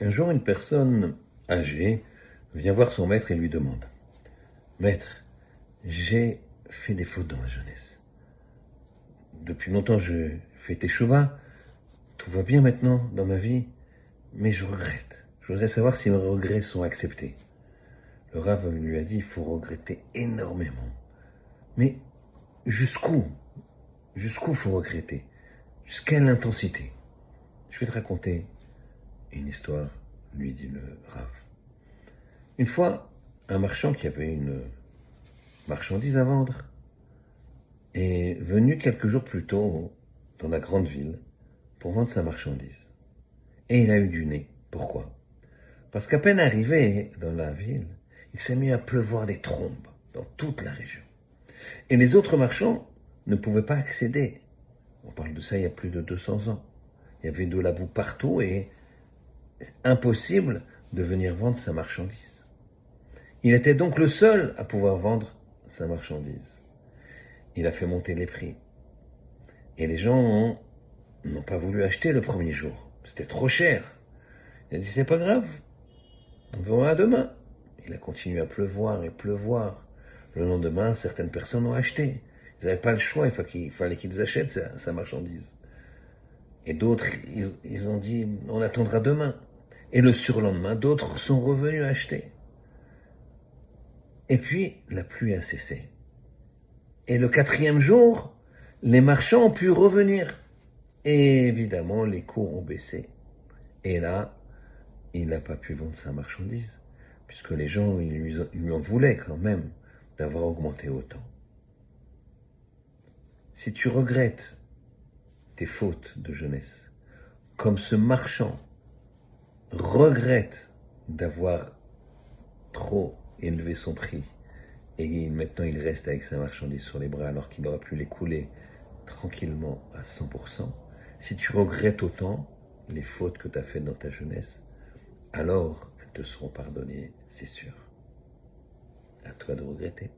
Un jour, une personne âgée vient voir son maître et lui demande: Maître, j'ai fait des fautes dans ma jeunesse. Depuis longtemps, je fais teshuva. Tout va bien maintenant dans ma vie, mais je regrette. Je voudrais savoir si mes regrets sont acceptés. Le Rav lui a dit: il faut regretter énormément. Mais jusqu'où? Jusqu'où faut regretter? Jusqu'à l'intensité? Je vais te raconter une histoire, lui dit le Rav. Une fois, un marchand qui avait une marchandise à vendre est venu quelques jours plus tôt dans la grande ville pour vendre sa marchandise. Et il a eu du nez. Pourquoi? Parce qu'à peine arrivé dans la ville, il s'est mis à pleuvoir des trombes dans toute la région. Et les autres marchands ne pouvaient pas accéder. On parle de ça il y a plus de 200 ans. Il y avait de la boue partout et impossible de venir vendre sa marchandise. Il était donc le seul à pouvoir vendre sa marchandise. Il a fait monter les prix. Et les gens n'ont pas voulu acheter le premier jour. C'était trop cher. Il a dit: c'est pas grave, on verra demain. Il a continué à pleuvoir et pleuvoir. Le lendemain, certaines personnes ont acheté. Ils n'avaient pas le choix, il fallait qu'ils achètent sa marchandise. Et d'autres, ils ont dit: on attendra demain. Et le surlendemain, d'autres sont revenus acheter. Et puis, la pluie a cessé. Et le quatrième jour, les marchands ont pu revenir. Et évidemment, les cours ont baissé. Et là, il n'a pas pu vendre sa marchandise, puisque les gens lui en voulaient quand même d'avoir augmenté autant. Si tu regrettes tes fautes de jeunesse, comme ce marchand regrette d'avoir trop élevé son prix, et maintenant il reste avec sa marchandise sur les bras alors qu'il aurait pu l'écouler tranquillement à 100%, si tu regrettes autant les fautes que tu as faites dans ta jeunesse, alors elles te seront pardonnées, c'est sûr. À toi de regretter.